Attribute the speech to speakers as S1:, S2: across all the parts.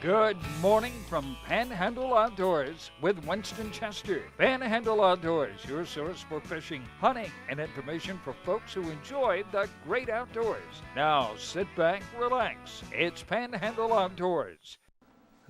S1: Good morning from Panhandle Outdoors with Winston Chester. Panhandle Outdoors, your source for fishing, hunting, and information for folks who enjoy the great outdoors. Now sit back, relax. It's Panhandle Outdoors.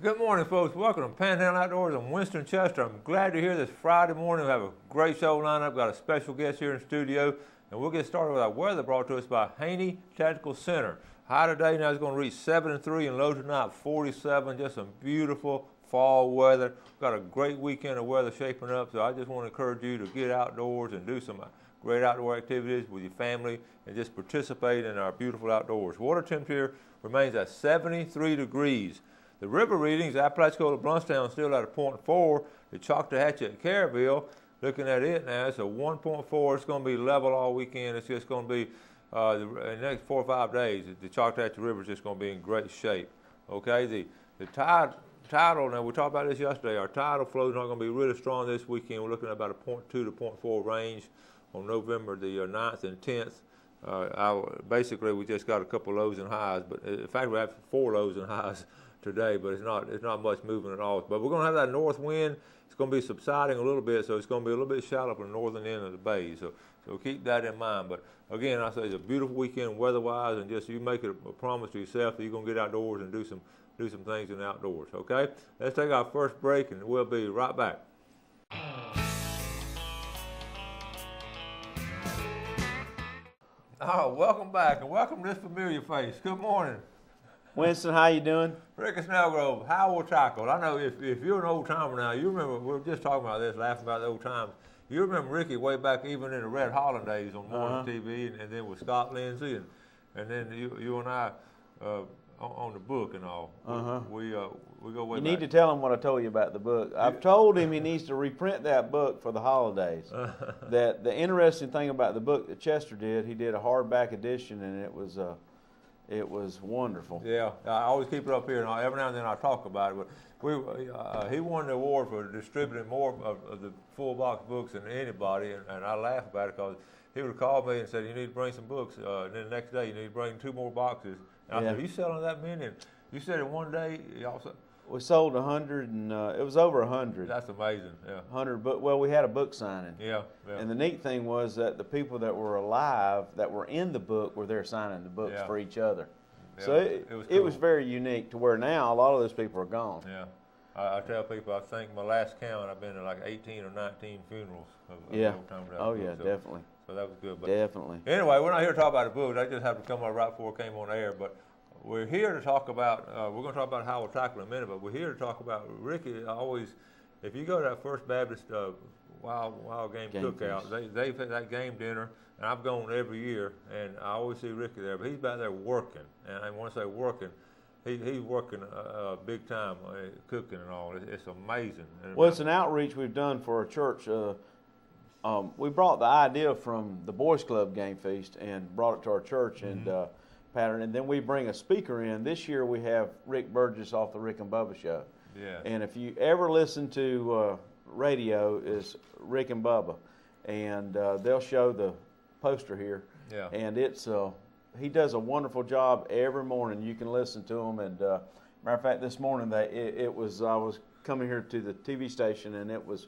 S2: Good morning, folks. Welcome to Panhandle Outdoors. I'm Winston Chester. I'm glad you're here this Friday morning. We have a great show lined up. Got a special guest here in the studio, and we'll get started with our weather brought to us by Haney Tactical Center. High today now is going to reach 73 and low tonight 47. Just some beautiful fall weather. Got a great weekend of weather shaping up, so I just want to encourage you to get outdoors and do some great outdoor activities with your family and just participate in our beautiful outdoors. Water temperature remains at 73 degrees. The river readings, Apalachicola, Bluntstown, still at a 0.4. The Choctawhatchee at Caryville, looking at it now, it's a 1.4. It's going to be level all weekend. It's just going to be in the next 4 or 5 days. The Choctawhatchee River is just going to be in great shape. Okay, the tidal, now we talked about this yesterday, our tidal flow is not going to be really strong this weekend. We're looking at about a 0.2 to 0.4 range on November the 9th and 10th. Basically, we just got a couple lows and highs, but in fact, we have 4 lows and highs today, but it's not much movement at all. But we're going to have that north wind. It's going to be subsiding a little bit, so it's going to be a little bit shallow from the northern end of the bay. So keep that in mind. But again, I say it's a beautiful weekend weather-wise, and just you make it a promise to yourself that you're going to get outdoors and do some things in the outdoors. Okay? Let's take our first break, and we'll be right back. Oh, welcome back, and welcome to this familiar face. Good morning.
S3: Winston, how you doing?
S2: Ricky Snellgrove, Howell Tackle. I know if you're an old timer now, you remember, we were just talking about this, laughing about the old times. You remember Ricky way back even in the Red Holland days on morning TV, and then with Scott Lindsay, and then you and I on the book and all. We go way back.
S3: You need to tell him what I told you about the book. I've told him he needs to reprint that book for the holidays. That the interesting thing about the book that Chester did, he did a hardback edition, and it was wonderful.
S2: Yeah, I always keep it up here, and every now and then I talk about it. But he won the award for distributing more of the full box books than anybody, and I laugh about it because he would have called me and said, "You need to bring some books." And then the next day, you need to bring 2 more boxes. And I said, "Are you selling that many?" And you said in one day,
S3: we sold 100, and it was over 100.
S2: That's amazing. Yeah,
S3: 100 book. Well, we had a book signing.
S2: Yeah.
S3: And the neat thing was that the people that were alive that were in the book were there signing the books for each other. Yeah, so it was very unique to where now a lot of those people are gone.
S2: Yeah, I tell people, I think my last count, I've been to like 18 or 19 funerals.
S3: Definitely.
S2: So that was good. But
S3: definitely.
S2: Anyway, we're not here to talk about the book. I just happened to come up right before it came on air. But we're here to talk about, we're going to talk about Howell Tackle in a minute, but we're here to talk about Ricky. If you go to that First Baptist Wild Game Cookout, they've had that game dinner, and I've gone every year, and I always see Ricky there, but he's back there working. And I want to say working. He's working big time, cooking and all. It's amazing.
S3: Well, it's an outreach we've done for a church. We brought the idea from the Boys Club Game Feast and brought it to our church and pattern, and then we bring a speaker in. This year we have Rick Burgess off the Rick and Bubba Show.
S2: Yeah.
S3: And if you ever listen to radio, is Rick and Bubba, and they'll show the poster here.
S2: Yeah.
S3: And it's he does a wonderful job every morning. You can listen to him. And matter of fact, this morning I was coming here to the TV station, and it was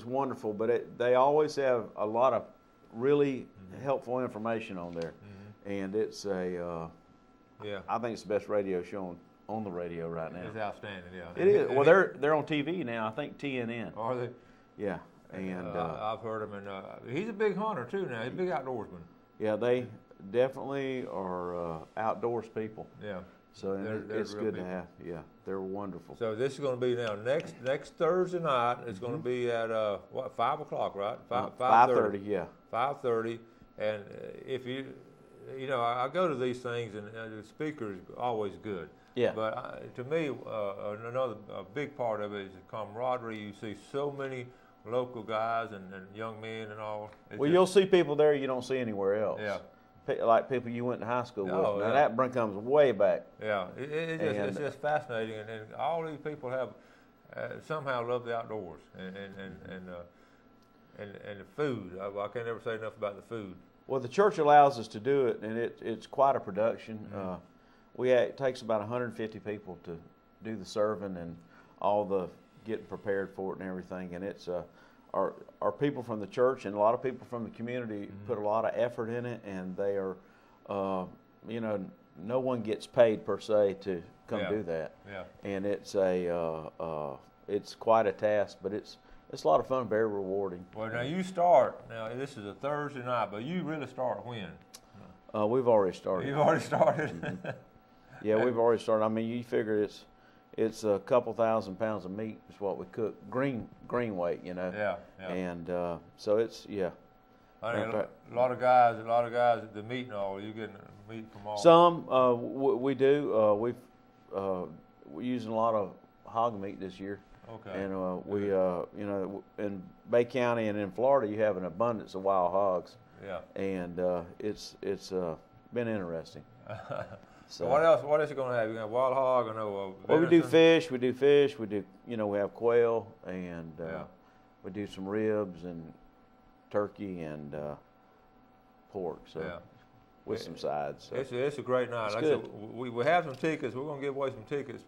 S3: wonderful. But they always have a lot of really helpful information on there, and it's I think it's the best radio show on the radio right now.
S2: It's outstanding. Yeah.
S3: It is. Well, they're on TV now. I think TNN.
S2: Are they?
S3: Yeah. And
S2: I've heard him, and he's a big hunter too. Now he's a big outdoorsman.
S3: Yeah, they definitely are outdoors people.
S2: Yeah.
S3: So it's good to have. Yeah, they're wonderful.
S2: So this is going to be now next Thursday night. It's going to be at 5 o'clock, right?
S3: 5:30. Yeah.
S2: 5:30, and if I go to these things, and the speaker is always good.
S3: Yeah.
S2: But to me, another big part of it is the camaraderie. You see so many local guys and young men and all.
S3: You'll see people there you don't see anywhere else.
S2: Yeah.
S3: Like people you went to high school with. Now
S2: yeah.
S3: That comes way back.
S2: Yeah, it's just fascinating, and all these people have somehow love the outdoors and the food. I can't ever say enough about the food.
S3: Well, the church allows us to do it, and it's quite a production. It takes about 150 people do the serving and all the getting prepared for it and everything. And it's our people from the church and a lot of people from the community put a lot of effort in it, and they are, you know, no one gets paid per se to come do that. Yeah. And it's it's quite a task, but it's a lot of fun, very rewarding.
S2: Well, now you start. Now this is a Thursday night, but you really start when?
S3: We've already started.
S2: You've already started.
S3: Yeah, we've already started. I mean, you figure it's a couple 1,000 pounds of meat is what we cook, green weight, you know. Yeah. And so it's
S2: I mean, a lot of guys at the meat and all. You getting meat from all?
S3: Some we do. We're using a lot of hog meat this year. Okay. And we you know, in Bay County and in Florida, you have an abundance of wild hogs. Yeah. And it's been interesting.
S2: So what else? What is it going to have? You got wild hog? I know.
S3: Well, we do fish. We do. You know, we have quail, and we do some ribs and turkey and pork. So with some sides. So.
S2: It's a great night. Like I said, we have some tickets. We're going to give away some tickets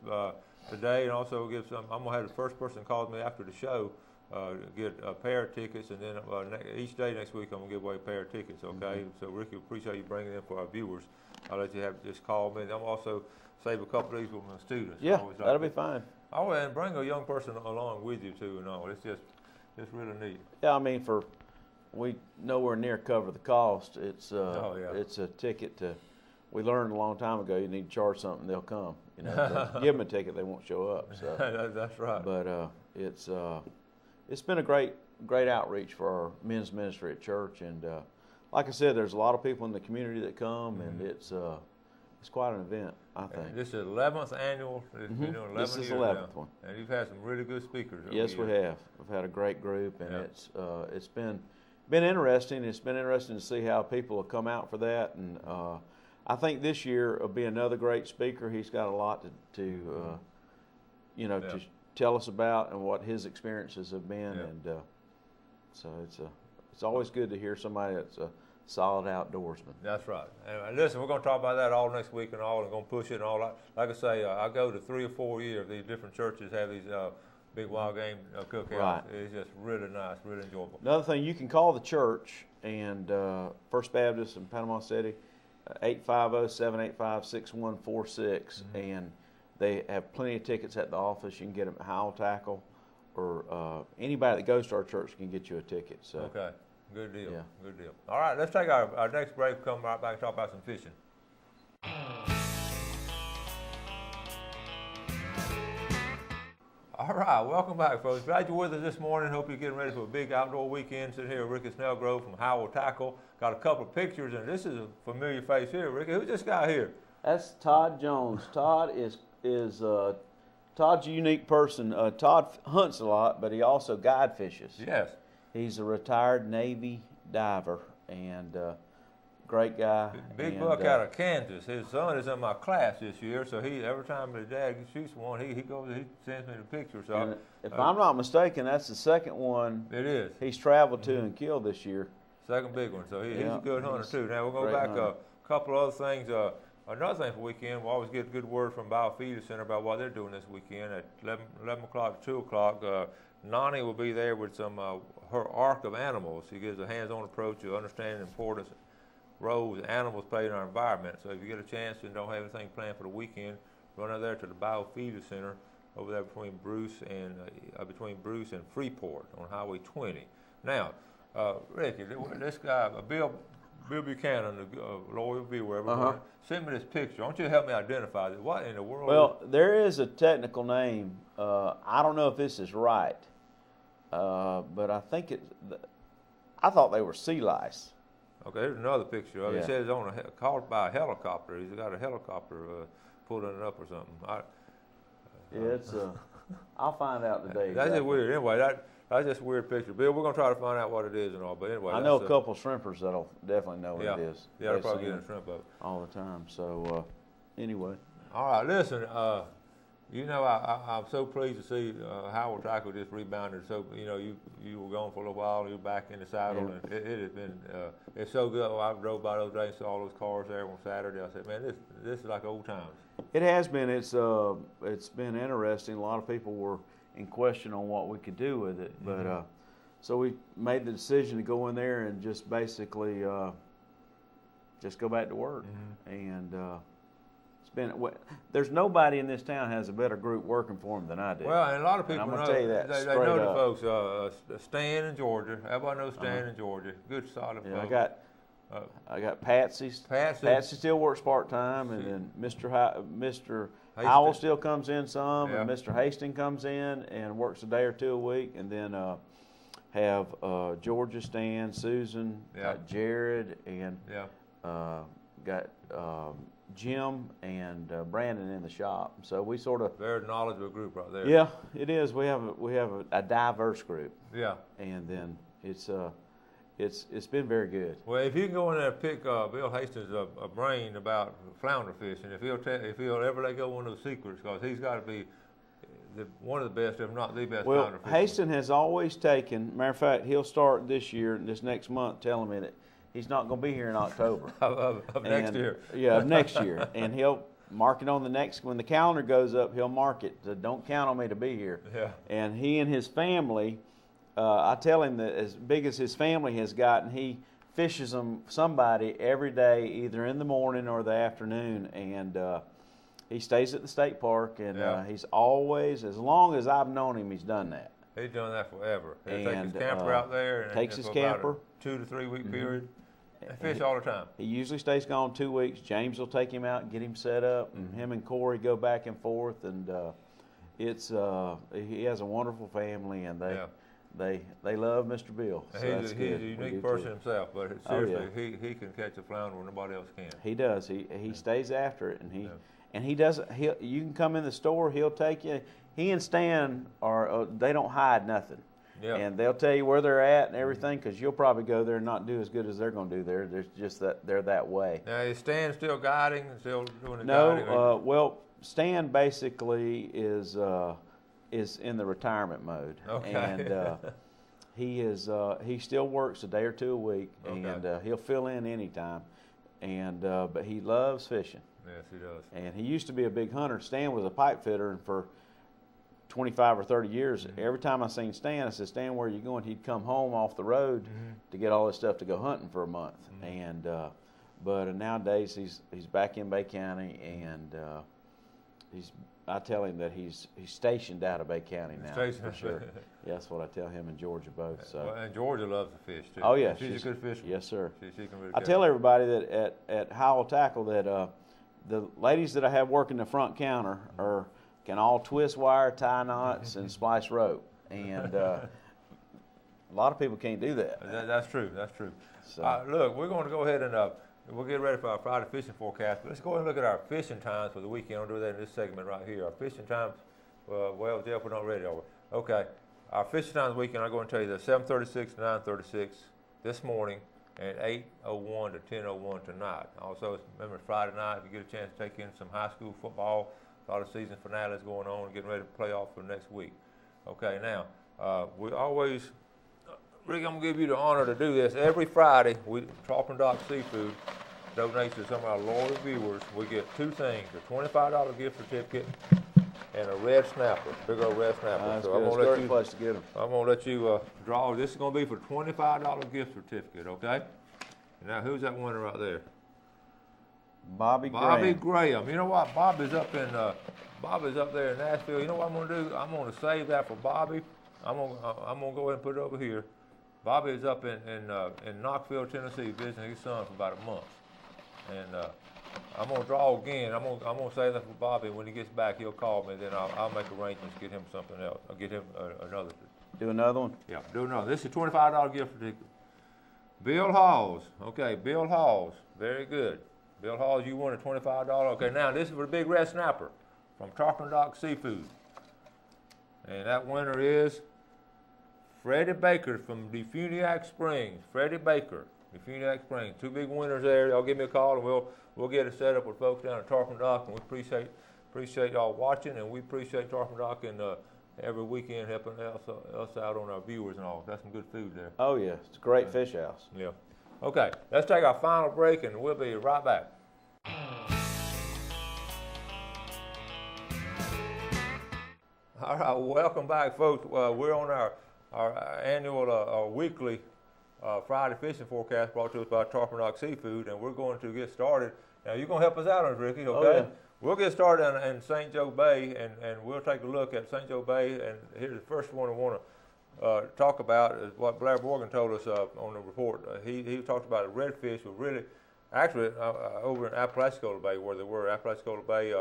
S2: today, and also we'll give some. I'm going to have the first person call me after the show. Get a pair of tickets, and then each day next week I'm going to give away a pair of tickets, okay? So, Ricky, appreciate you bringing them for our viewers. I'll let you just call me. I'm also save a couple of these with my students.
S3: Yeah, that'll be fine.
S2: Oh, and bring a young person along with you, too, and all. It's really neat.
S3: Yeah, I mean, we nowhere near cover the cost. It's it's a ticket to, we learned a long time ago, you need to charge something, they'll come. You know, give them a ticket, they won't show up. So.
S2: That's right.
S3: But it's been a great outreach for our men's ministry at church, and like I said, there's a lot of people in the community that come, and it's quite an event, I think.
S2: This is the 11th annual.
S3: This is the 11th one,
S2: and you've had some really good speakers.
S3: Yes, we have. We've had a great group, and it's been interesting. It's been interesting to see how people have come out for that, and I think this year will be another great speaker. He's got a lot to tell us about and what his experiences have been, and so it's always good to hear somebody that's a solid outdoorsman.
S2: That's right. And listen, we're going to talk about that all next week and all, and going to push it and all that. Like I say, I go to 3 or 4 years. These different churches have these big wild game cookouts. Right. It's just really nice, really enjoyable.
S3: Another thing, you can call the church and First Baptist in Panama City, 850-785-6146, and they have plenty of tickets at the office. You can get them at Howell Tackle, or anybody that goes to our church can get you a ticket. So.
S2: Okay, good deal. Yeah. Good deal. All right, let's take our next break. We'll come right back and talk about some fishing. All right, welcome back, folks. Glad you're with us this morning. Hope you're getting ready for a big outdoor weekend. Sitting here with Ricky Snellgrove from Howell Tackle. Got a couple of pictures, and this is a familiar face here. Ricky, who's this guy here?
S3: That's Todd Jones. Todd is Todd's a unique person. Todd hunts a lot, but he also guide fishes.
S2: Yes.
S3: He's a retired Navy diver, and great guy.
S2: Big buck out of Kansas. His son is in my class this year, so every time his dad shoots one, he sends me the picture. So
S3: if I'm not mistaken, that's the second one.
S2: It is.
S3: He's traveled to and killed this year.
S2: Second big one. So he's a good hunter too. Now we'll go back a couple other things. Another thing for weekend, we always get good word from Biofeeder Center about what they're doing this weekend at 11 o'clock to 2 o'clock. Nani will be there with her arc of animals. She gives a hands-on approach to understanding the importance roles animals play in our environment. So if you get a chance and don't have anything planned for the weekend, run out there to the Biofeeder Center over there between Bruce and Freeport on Highway 20. Now, Ricky, this guy, Bill Buchanan, the lawyer will be wherever. Send me this picture. Why don't you help me identify it? What in the world?
S3: Well, there is a technical name. I don't know if this is right, but I think I thought they were sea lice.
S2: Okay, here's another picture of it. It says on caught by a helicopter. He's got a helicopter pulling it up or something.
S3: It's. I'll find out today.
S2: That's just weird. Anyway, that's just a weird picture. Bill, we're going to try to find out what it is and all. But anyway,
S3: I know a couple shrimpers that'll definitely know what it is.
S2: Yeah, they'll probably get in a shrimp boat
S3: all the time. So anyway.
S2: All right, listen. You know, I'm so pleased to see Howard Tackle just rebounded. So, you know, you were gone for a little while, you're back in the saddle, and it has been, it's so good. I drove by those days, saw all those cars there on Saturday. I said, man, this is like old times.
S3: It has been. It's been interesting. A lot of people were in question on what we could do with it, but so we made the decision to go in there and just basically just go back to work. And it's been. There's nobody in this town has a better group working for them than I do.
S2: Well, and a lot of people
S3: I'm gonna
S2: know.
S3: tell you that
S2: They know the folks. Stan in Georgia. Everybody knows Stan in Georgia. Good, solid folks.
S3: I got Patsy. Patsy still works part-time, and then Mr. Howell still comes in some, and Mr. Hastings comes in and works a day or two a week, and then have Georgia, Stan, Susan, Jared, and got Jim and Brandon in the shop. So we sort of
S2: very knowledgeable group right there.
S3: Yeah, it is. We have a diverse group.
S2: Yeah,
S3: and then it's been very good.
S2: Well, if you can go in there and pick Bill Hastings a brain about flounder fishing, if he'll ever let go one of those secrets, because he's got to be one of the best, if not the best flounder fisherman.
S3: Hastings has always taken. Matter of fact, he'll start this next month, telling me that he's not going to be here in October
S2: of next year.
S3: Yeah, of next year, and he'll mark it on the next. When the calendar goes up, he'll mark it. So don't count on me to be here.
S2: Yeah.
S3: And he and his family. I tell him that as big as his family has gotten, he fishes somebody every day, either in the morning or the afternoon, and he stays at the state park, and he's always, as long as I've known him, he's done that.
S2: He's done that forever. He'll take his camper out there, and
S3: takes his camper,
S2: about a 2 to 3 week period, and fish all the time.
S3: He usually stays gone 2 weeks. James will take him out and get him set up, and him and Corey go back and forth, and he has a wonderful family, and they love Mr. Bill. So
S2: he's a unique person himself, but seriously, he can catch a flounder when nobody else can.
S3: He does. He stays after it, and he doesn't. You can come in the store. He'll take you. He and Stan they don't hide nothing. Yeah. And they'll tell you where they're at and everything, because you'll probably go there and not do as good as they're going to do there. There's just that they're that way.
S2: Now, is Stan still guiding and still doing the
S3: guiding?
S2: No.
S3: Well, Stan basically is in the retirement mode.
S2: Okay.
S3: And he still works a day or two a week, and he'll fill in anytime. And but he loves fishing.
S2: Yes, he does.
S3: And he used to be a big hunter. Stan was a pipe fitter, and for 25 or 30 years, every time I seen Stan, I said, "Stan, where are you going?" He'd come home off the road to get all his stuff to go hunting for a month. And but nowadays he's back in Bay County, and I tell him that he's stationed out of Bay County now, for sure. Yeah, that's what I tell him and Georgia both. So.
S2: Well, and Georgia loves to fish too.
S3: Oh yeah,
S2: she's a good fisherman.
S3: Yes, sir.
S2: She can really
S3: I tell everybody that at Howell Tackle that the ladies that I have working the front counter can all twist wire, tie knots, and splice rope, and a lot of people can't do that.
S2: That's true. That's true.
S3: So.
S2: Look, we're going to go ahead and we'll get ready for our Friday fishing forecast. But let's go ahead and look at our fishing times for the weekend. I'll do that in this segment right here. Our fishing times. Well, Jeff, we're not ready, are we? Okay. Our fishing times weekend, I'm going to tell you that 7:36 to 9:36 this morning, and 8:01 to 10:01 tonight. Also, remember Friday night, if you get a chance to take in some high school football, a lot of season finales going on, getting ready to play off for next week. Okay, now, we always, Rick, I'm going to give you the honor to do this. Every Friday, Tarpon Dock Seafood donates to some of our loyal viewers. We get two things, a $25 gift certificate and a red snapper, big old red snapper.
S3: So I'm going to let you, place to get them.
S2: I'm going to let you draw. This is going to be for $25 gift certificate, okay? Now, who's that winner right there?
S3: Bobby
S2: Graham. You know what? Bob is up there in Nashville. You know what I'm going to do? I'm going to save that for Bobby. I'm going to go ahead and put it over here. Bobby is up in Knoxville, Tennessee, visiting his son for about a month, and I'm going to draw again. I'm going to save that for Bobby. When he gets back, he'll call me. Then I'll make arrangements to get him something else. I'll get him another.
S3: Do another one?
S2: Yeah, do another. This is a $25 gift certificate. Bill Halls. Okay, Bill Halls. Very good. Bill Halls, you won a $25. Okay, now this is for the big red snapper from Tarpon Dock Seafood. And that winner is Freddie Baker from Defuniak Springs. Freddie Baker, Defuniak Springs. Two big winners there. Y'all give me a call and we'll get it set up with folks down at Tarpon Dock, and we Appreciate y'all watching, and we appreciate Tarpon Dock and every weekend helping us out on our viewers and all. Got some good food there.
S3: Oh yeah, it's a great fish house.
S2: Yeah. Okay, let's take our final break, and we'll be right back. All right, welcome back, folks. We're on our annual, our weekly Friday fishing forecast brought to us by Tarpon Dock Seafood, and we're going to get started. Now, you're going to help us out on this, Ricky, okay?
S3: Oh, yeah.
S2: We'll get started in St. Joe Bay, and we'll take a look at St. Joe Bay, and here's the first one I want to talk about is what Blair Morgan told us on the report. He talked about a redfish were really, actually, over in Apalachicola Bay, where they were, Apalachicola Bay,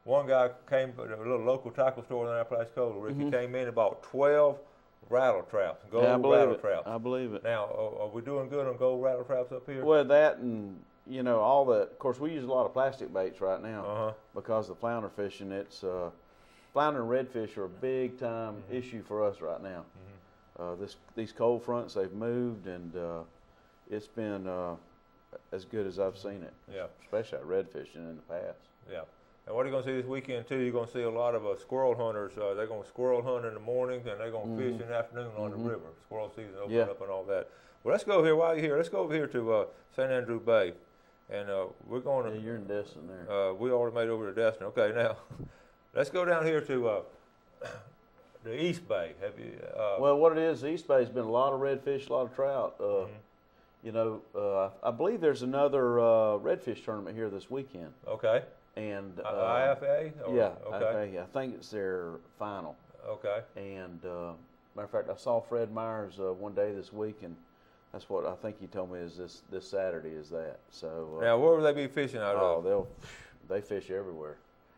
S2: one guy came to a little local tackle store in Apalachicola, Ricky, came in and bought 12 rattle traps, gold rattle traps.
S3: I believe it.
S2: Now, are we doing good on gold rattle traps up here?
S3: Well, that and, you know, all the, of course, we use a lot of plastic baits right now because of the flounder fishing. It's, flounder and redfish are a big time issue for us right now. These cold fronts, they've moved, and it's been as good as I've seen it. Yeah. Especially at redfishing in the past.
S2: Yeah. And what are you going to see this weekend, too? You're going to see a lot of squirrel hunters. They're going to squirrel hunt in the morning, and they're going to fish in the afternoon on the river. Squirrel season open up and all that. Well, let's go here while you're here. Let's go over here to St. Andrew Bay. And we're going to...
S3: Yeah, you're in Destin there.
S2: We already made it over to Destin. Okay, now, let's go down here to the East Bay. Have you...
S3: well, what it is, the East Bay's been a lot of redfish, a lot of trout. You know, I believe there's another redfish tournament here this weekend.
S2: Okay.
S3: And
S2: IFA?
S3: Yeah, okay. I think it's their final.
S2: Okay.
S3: And matter of fact, I saw Fred Myers one day this week, and that's what I think he told me is this Saturday is that. So
S2: now, where will they be fishing out of?
S3: Oh, they fish everywhere.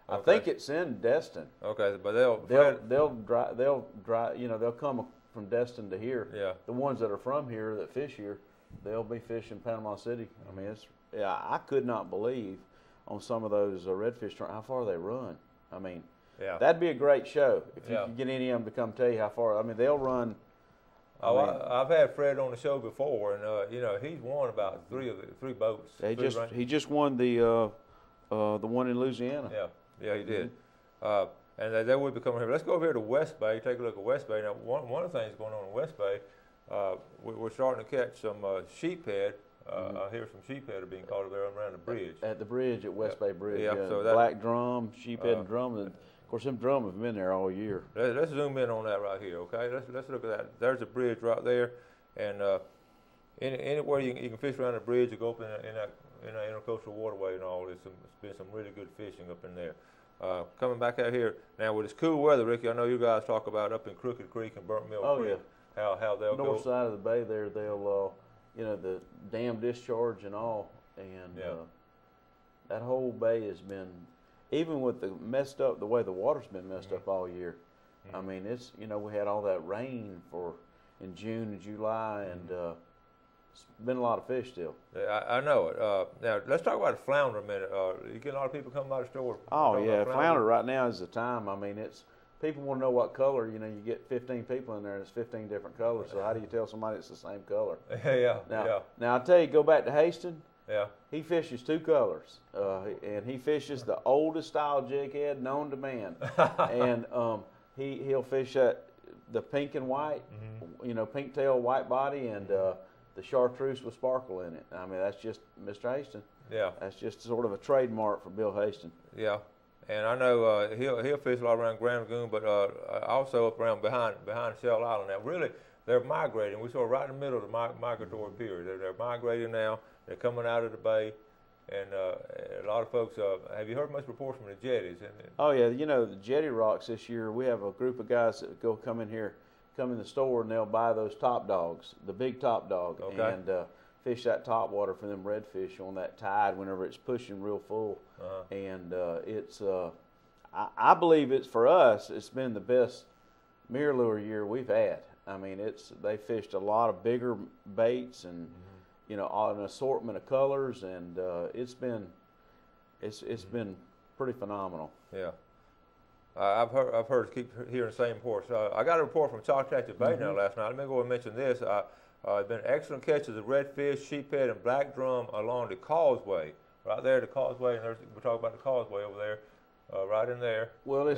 S3: Okay. I think it's in Destin.
S2: Okay, but
S3: they'll drive. You know, they'll come from Destin to here.
S2: Yeah.
S3: The ones that are from here that fish here, they'll be fishing Panama City. I mean, I could not believe on some of those redfish how far they run. I mean, that'd be a great show if you could get any of them to come tell you how far. I mean, they'll run.
S2: I've had Fred on the show before, and you know, he's won about three boats.
S3: He just won the one in Louisiana.
S2: Yeah, he did. And they will be coming here. Let's go over here to West Bay. Take a look at West Bay. Now, one of the things going on in West Bay, we're starting to catch some sheephead. I hear some sheephead are being caught over there around the bridge.
S3: At the bridge, at West Bay Bridge.
S2: Yeah, so
S3: black drum, sheephead and drum. And of course, them drum have been there all year.
S2: Let's zoom in on that right here, okay? Let's look at that. There's a bridge right there, and anywhere you can fish around the bridge or go up in that intercoastal waterway and all. There's been some really good fishing up in there. Coming back out here now with this cool weather, Ricky. I know you guys talk about up in Crooked Creek and Burnt Mill Creek.
S3: Yeah.
S2: How they'll go.
S3: North side of the bay there, they'll you know, the dam discharge and all, and that whole bay has been, even with the way the water's been messed up all year. I mean, it's, you know, we had all that rain in June and July, and it's been a lot of fish still.
S2: Yeah, I know it. Now let's talk about the flounder a minute. You get a lot of people coming by the store.
S3: Oh yeah, flounder right now is the time. I mean, people want to know what color. You know, you get 15 people in there, and it's 15 different colors. So how do you tell somebody it's the same color? Now I tell you, go back to Haston.
S2: Yeah.
S3: He fishes two colors, and he fishes the oldest style jig head known to man. And he'll fish the pink and white, you know, pink tail, white body, and the chartreuse with sparkle in it. I mean, that's just Mr. Haston. Yeah. That's just sort of a trademark for Bill Haston.
S2: Yeah. And I know he'll fish a lot around Grand Lagoon, but also up around behind Shell Island. Now, really, they're migrating. We're sort of right in the middle of the migratory period. They're migrating now. They're coming out of the bay, and a lot of folks. Have you heard much reports from the jetties?
S3: Oh yeah, you know the jetty rocks this year. We have a group of guys that come in the store, and they'll buy those top dogs, the big top dog, and fish that top water for them redfish on that tide whenever it's pushing real full. And it's, I believe it's, for us, it's been the best mirror lure year we've had. I mean, they fished a lot of bigger baits and, you know, an assortment of colors, and it's been pretty phenomenal.
S2: Yeah. I've heard keep hearing the same reports. I got a report from Choctaw Bay now last night. Let me go and mention this. There's been excellent catches of redfish, sheephead, and black drum along the causeway. Right there, the causeway, and we're talking about the causeway over there. right in there.
S3: Well,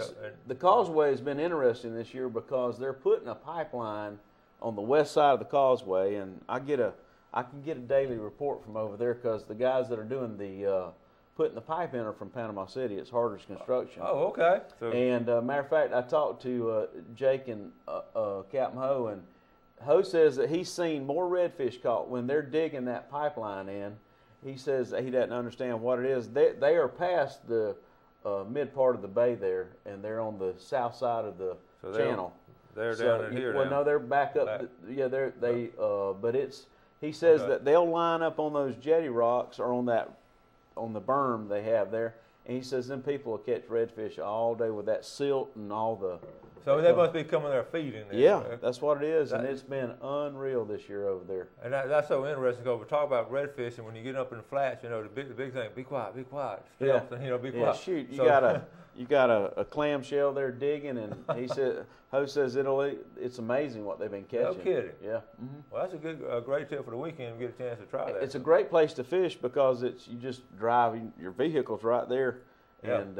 S3: the causeway has been interesting this year because they're putting a pipeline on the west side of the causeway, and I can get a daily report from over there because the guys that are doing the putting the pipe in are from Panama City. It's Harder's Construction.
S2: Oh, okay. So,
S3: and matter of fact, I talked to Jake and Captain Ho, and Ho says that he's seen more redfish caught when they're digging that pipeline in. He says that he doesn't understand what it is. They are past the mid part of the bay there, and they're on the south side of the channel.
S2: They're down in here
S3: well,
S2: now.
S3: no, they're back up. But it's. He says that they'll line up on those jetty rocks or on the berm they have there, and he says them people will catch redfish all day with that silt and all the.
S2: So they must be coming there feeding.
S3: Yeah, that's what it is, and it's been unreal this year over there.
S2: And that's so interesting because we talk about redfish, and when you get up in the flats, you know, the big thing, be quiet, stealth,
S3: yeah.
S2: You know, be quiet.
S3: Yeah, shoot, you got a clamshell there digging, and he said, Ho says it's amazing what they've been catching.
S2: No kidding.
S3: Yeah.
S2: Mm-hmm. Well, that's a great tip for the weekend. Get a chance to try that.
S3: It's a great place to fish because you just drive your vehicle's right there.
S2: Yeah.
S3: And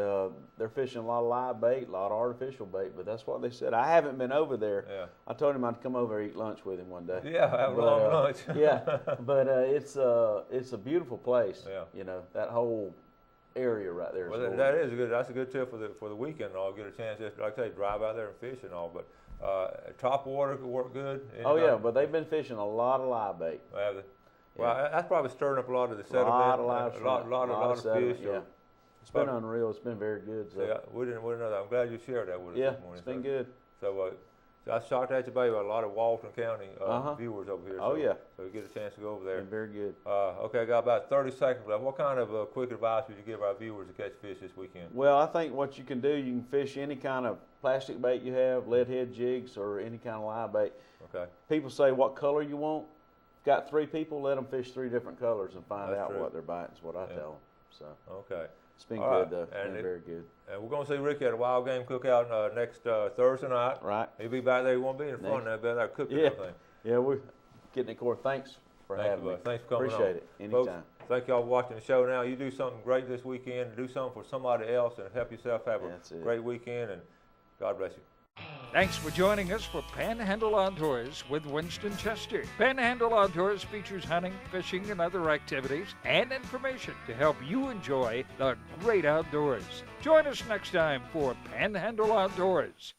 S3: they're fishing a lot of live bait, a lot of artificial bait, but that's what they said. I haven't been over there.
S2: Yeah.
S3: I told him I'd come over and eat lunch with him one day.
S2: Yeah, have a long lunch.
S3: Yeah, but it's a beautiful place.
S2: Yeah.
S3: You know, that whole area right there.
S2: Well, that's a good tip for the weekend. And I'll get a chance, just like I say, drive out there and fish and all. But top water could work good.
S3: Oh yeah, but they've been fishing a lot of live bait.
S2: Well, that's probably stirring up a lot of the sediment.
S3: A
S2: lot of fish.
S3: Yeah. It's been unreal. It's been very good. So.
S2: Yeah, we didn't know that. I'm glad you shared that with us this morning.
S3: It's been good.
S2: So I shot at you, baby. A lot of Walton County viewers over here.
S3: Oh, yeah.
S2: So you get a chance to go over there.
S3: Been very good.
S2: Okay, I got about 30 seconds left. What kind of quick advice would you give our viewers to catch fish this weekend?
S3: Well, I think what you can do, you can fish any kind of plastic bait you have, lead head jigs, or any kind of live bait.
S2: Okay.
S3: People say what color you want. Got 3 people, let them fish 3 different colors and find out what they're biting is what I tell them. So.
S2: Okay.
S3: It's been good, though. It's been very good.
S2: And we're going to see Ricky at a wild game cookout next Thursday night.
S3: Right.
S2: He'll be back there. He won't be in front of that cooking.
S3: Yeah. Yeah, we're getting it, Corey. Thanks for having me.
S2: Thanks for coming on.
S3: Appreciate it. Anytime.
S2: Folks, thank y'all for watching the show now. You do something great this weekend. Do something for somebody else and help yourself have a great weekend. And God bless you.
S1: Thanks for joining us for Panhandle Outdoors with Winston Chester. Panhandle Outdoors features hunting, fishing, and other activities and information to help you enjoy the great outdoors. Join us next time for Panhandle Outdoors.